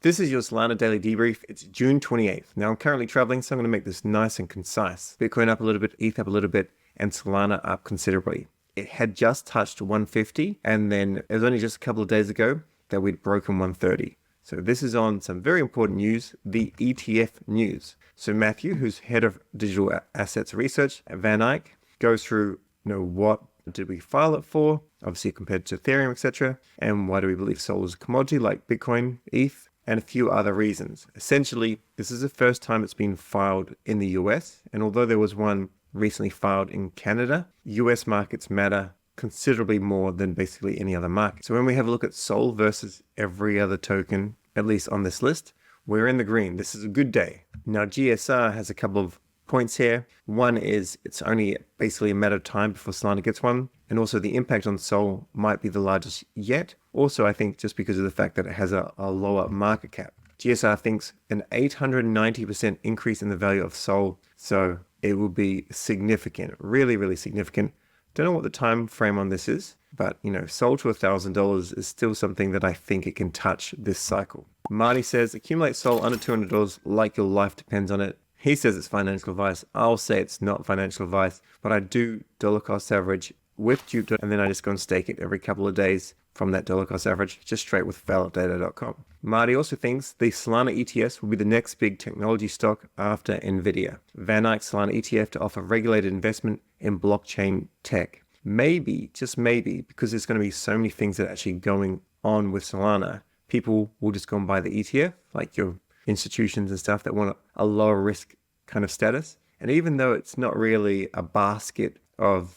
This is your Solana Daily Debrief. It's June 28th. Now I'm currently traveling, so I'm going to make this nice and concise. Bitcoin up a little bit, ETH up a little bit, and Solana up considerably. It had just touched 150, and then it was only just a couple of days ago that we'd broken 130. So this is on some very important news, the ETF news. So Matthew, who's head of digital assets research at Van Eyck, goes through, what did we file it for, obviously compared to Ethereum, etc., and why do we believe Sol is a commodity like Bitcoin, ETH, and a few other reasons. Essentially, this is the first time it's been filed in the US, and although there was one recently filed in Canada, US markets matter considerably more than basically any other market. So when we have a look at Sol versus every other token, at least on this list, we're in the green. This is a good day. Now GSR has a couple of points here. One is it's only basically a matter of time before Solana gets one, and also the impact on Sol might be the largest yet. Also, I think just because of the fact that it has a lower market cap. GSR thinks an 890% increase in the value of Sol, so it will be significant, really, really significant. Don't know what the time frame on this is, but Sol to $1,000 is still something that I think it can touch this cycle. Marty says, accumulate Sol under $200 like your life depends on it. He says it's financial advice. I'll say it's not financial advice, but I do dollar cost average with Dupe, and then I just go and stake it every couple of days from that dollar cost average, just straight with validator.com. Marty also thinks the Solana ETFs will be the next big technology stock after Nvidia. Van Eyck Solana ETF to offer regulated investment in blockchain tech. Maybe, just maybe, because there's going to be so many things that are actually going on with Solana, people will just go and buy the ETF, like your institutions and stuff that want a lower risk kind of status. And even though it's not really a basket of,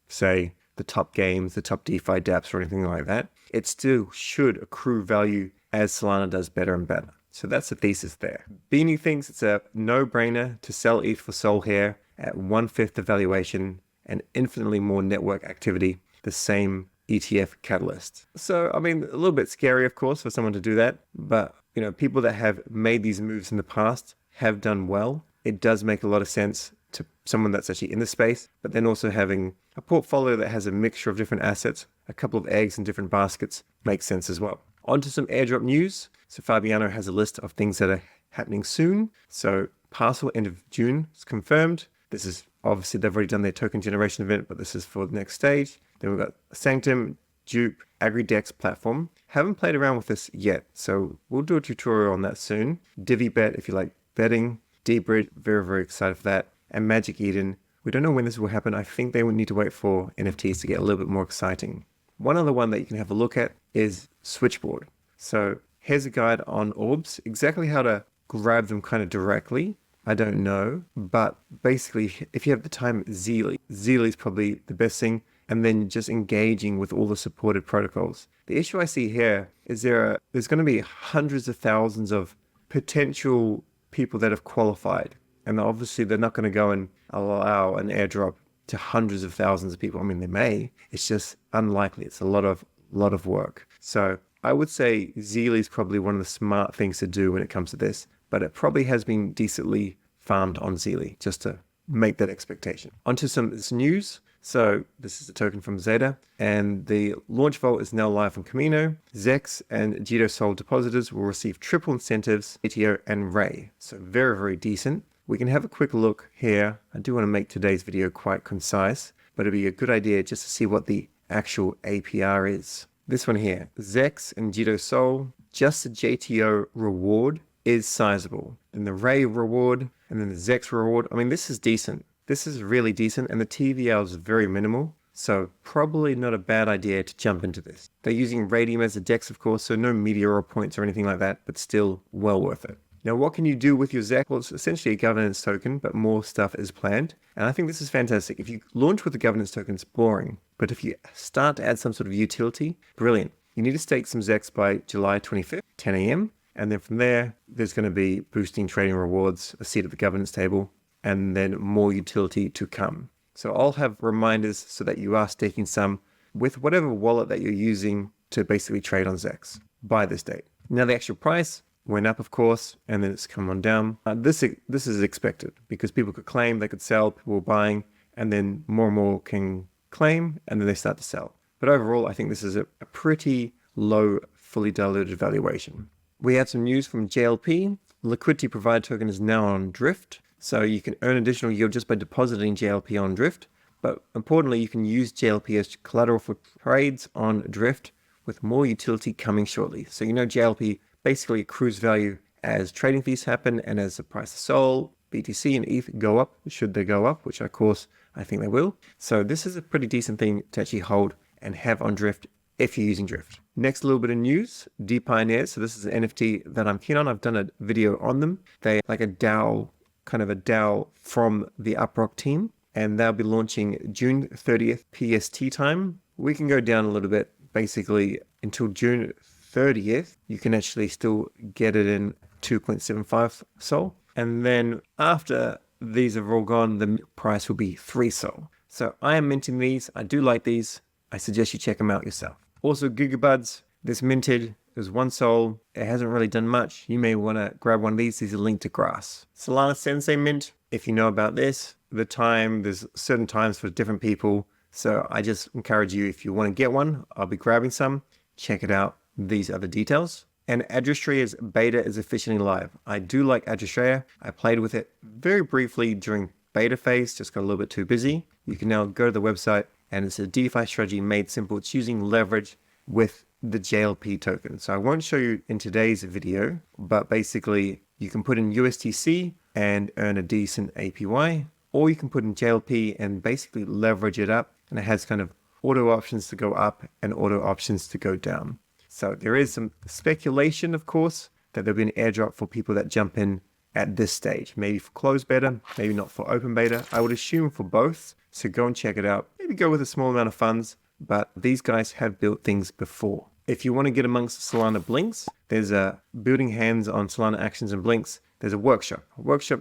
say the top games, the top DeFi dApps or anything like that, it still should accrue value as Solana does better and better. So that's the thesis there. Beanie thinks it's a no-brainer to sell ETH for Sol here at 1/5 the valuation and infinitely more network activity, the same ETF catalyst. So, a little bit scary, of course, for someone to do that, but people that have made these moves in the past have done well. It does make a lot of sense to someone that's actually in the space, but then also having a portfolio that has a mixture of different assets, a couple of eggs in different baskets makes sense as well. On to some airdrop news. So Fabiano has a list of things that are happening soon. So Parcel end of June is confirmed. This is obviously they've already done their token generation event, but this is for the next stage. Then we've got Sanctum, Dupe, AgriDex platform. Haven't played around with this yet, so we'll do a tutorial on that soon. DiviBet if you like betting. Dbridge, very, very excited for that. And Magic Eden, we don't know when this will happen. I think they would need to wait for NFTs to get a little bit more exciting. One other one that you can have a look at is Switchboard. So here's a guide on orbs, exactly how to grab them kind of directly. I don't know, but basically if you have the time, Zeely is probably the best thing. And then just engaging with all the supported protocols. The issue I see here is there's going to be hundreds of thousands of potential people that have qualified. And obviously they're not going to go and allow an airdrop to hundreds of thousands of people. They may. It's just unlikely. It's a lot of work. So I would say Zeely is probably one of the smart things to do when it comes to this. But it probably has been decently farmed on Zeely, just to make that expectation. Onto some news. So this is a token from Zeta, and the launch vault is now live on Camino. Zex and Jito Sol depositors will receive triple incentives, ATO and Ray. So very, very decent. We can have a quick look here. I do want to make today's video quite concise, but it'd be a good idea just to see what the actual APR is. This one here, Zex and Jito Sol, just the JTO reward is sizable. Then the Ray reward, and then the Zex reward. This is decent. This is really decent, and the TVL is very minimal, so probably not a bad idea to jump into this. They're using Radium as a DEX, of course, so no Meteor points or anything like that, but still well worth it. Now, what can you do with your ZEC? Well, it's essentially a governance token, but more stuff is planned, and I think this is fantastic. If you launch with the governance token, it's boring, but if you start to add some sort of utility, brilliant. You need to stake some ZEX by July 25th, 10 a.m., and then from there, there's going to be boosting trading rewards, a seat at the governance table, and then more utility to come. So I'll have reminders so that you are staking some with whatever wallet that you're using to basically trade on ZEX by this date. Now the actual price went up, of course, and then it's come on down. This is expected because people could claim, they could sell, people were buying, and then more and more can claim, and then they start to sell. But overall, I think this is a pretty low, fully diluted valuation. We have some news from JLP. Liquidity provider token is now on Drift. So you can earn additional yield just by depositing JLP on Drift. But importantly, you can use JLP as collateral for trades on Drift with more utility coming shortly. So JLP basically accrues value as trading fees happen and as the price of Sol, BTC, and ETH go up, should they go up, which of course I think they will. So this is a pretty decent thing to actually hold and have on Drift if you're using Drift. Next little bit of news, DPioneers. So this is an NFT that I'm keen on. I've done a video on them. They're like a DAO, kind of a DAO from the UpRock team, and they'll be launching June 30th PST time. We can go down a little bit. Basically, until June 30th, you can actually still get it in 2.75 Sol. And then after these are all gone, the price will be 3 Sol. So I am minting these. I do like these. I suggest you check them out yourself. Also, Gigabuds, this minted, there's 1 Sol. It hasn't really done much. You may want to grab one of these. These are linked to Grass. Solana Sensei mint, if you know about this, there's certain times for different people. So I just encourage you, if you want to get one, I'll be grabbing some. Check it out. These are the details. And Adrestra's beta is officially live. I do like Adrestra. I played with it very briefly during beta phase, just got a little bit too busy. You can now go to the website, and it's a DeFi strategy made simple. It's using leverage with the JLP token. So I won't show you in today's video, but basically you can put in USTC and earn a decent APY, or you can put in JLP and basically leverage it up. And it has kind of auto options to go up and auto options to go down. So there is some speculation, of course, that there'll be an airdrop for people that jump in at this stage. Maybe for closed beta, maybe not for open beta. I would assume for both. So go and check it out. Maybe go with a small amount of funds, but these guys have built things before. If you want to get amongst Solana Blinks, there's a building hands on Solana Actions and Blinks. There's a workshop.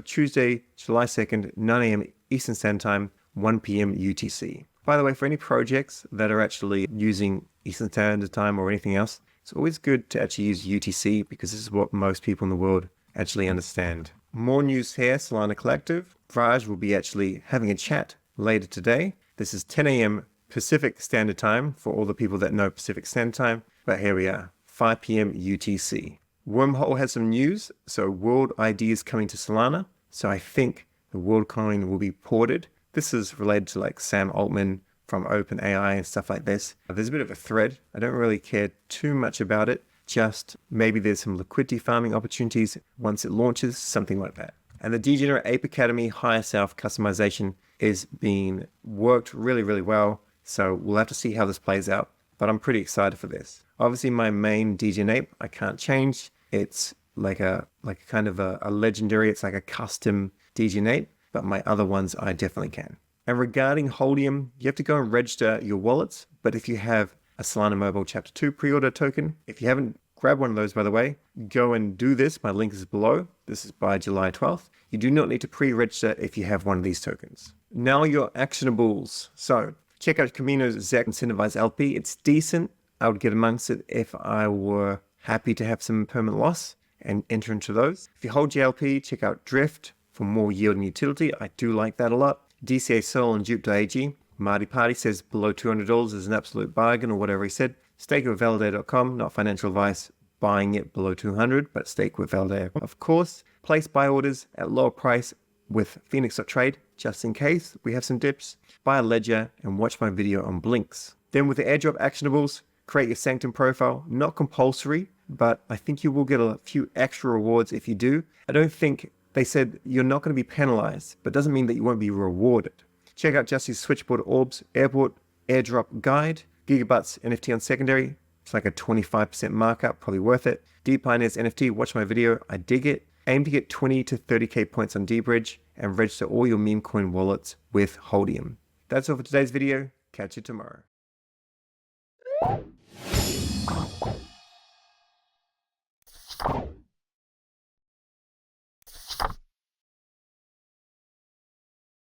Tuesday, July 2nd, 9 a.m. Eastern Standard Time, 1 p.m. UTC. By the way, for any projects that are actually using Eastern Standard Time or anything else, it's always good to actually use UTC because this is what most people in the world actually understand. More news here, Solana Collective. Raj will be actually having a chat later today. This is 10 a.m. Pacific Standard Time for all the people that know Pacific Standard Time. But here we are, 5 p.m. UTC. Wormhole has some news. So World ID is coming to Solana. So I think the World coin will be ported. This is related to like Sam Altman from OpenAI and stuff like this. There's a bit of a thread. I don't really care too much about it. Just maybe there's some liquidity farming opportunities once it launches, something like that. And the Degenerate Ape Academy higher self customization is being worked really, really well. So we'll have to see how this plays out. But I'm pretty excited for this. Obviously, my main Degenerate Ape I can't change. It's like a kind of a legendary. It's like a custom Degenerate Ape. But my other ones I definitely can. And regarding Holdium, you have to go and register your wallets. But if you have a Solana Mobile Chapter 2 pre-order token, if you haven't grabbed one of those, by the way, go and do this. My link is below. This is by July 12th. You do not need to pre-register if you have one of these tokens. Now your actionables. So check out Camino's ZEC Incentivized LP. It's decent. I would get amongst it if I were happy to have some permanent loss and enter into those. If you hold JLP, check out Drift for more yield and utility. I do like that a lot. DCA Sol and Dupe.ag. Marty Party says below $200 is an absolute bargain or whatever he said. Stake with Validator.com, not financial advice, buying it below 200, but stake with Validator. Of course, place buy orders at lower price with Phoenix.trade, just in case we have some dips. Buy a ledger and watch my video on Blinks. Then with the airdrop actionables, create your Sanctum profile. Not compulsory, but I think you will get a few extra rewards if you do. I don't think they said you're not going to be penalized, but doesn't mean that you won't be rewarded. Check out Jesse's Switchboard Orbs Airport Airdrop Guide. Gigabuds NFT on secondary. It's like a 25% markup, probably worth it. DPioneers NFT, watch my video. I dig it. Aim to get 20 to 30k points on dBridge and register all your meme coin wallets with Holdium. That's all for today's video. Catch you tomorrow.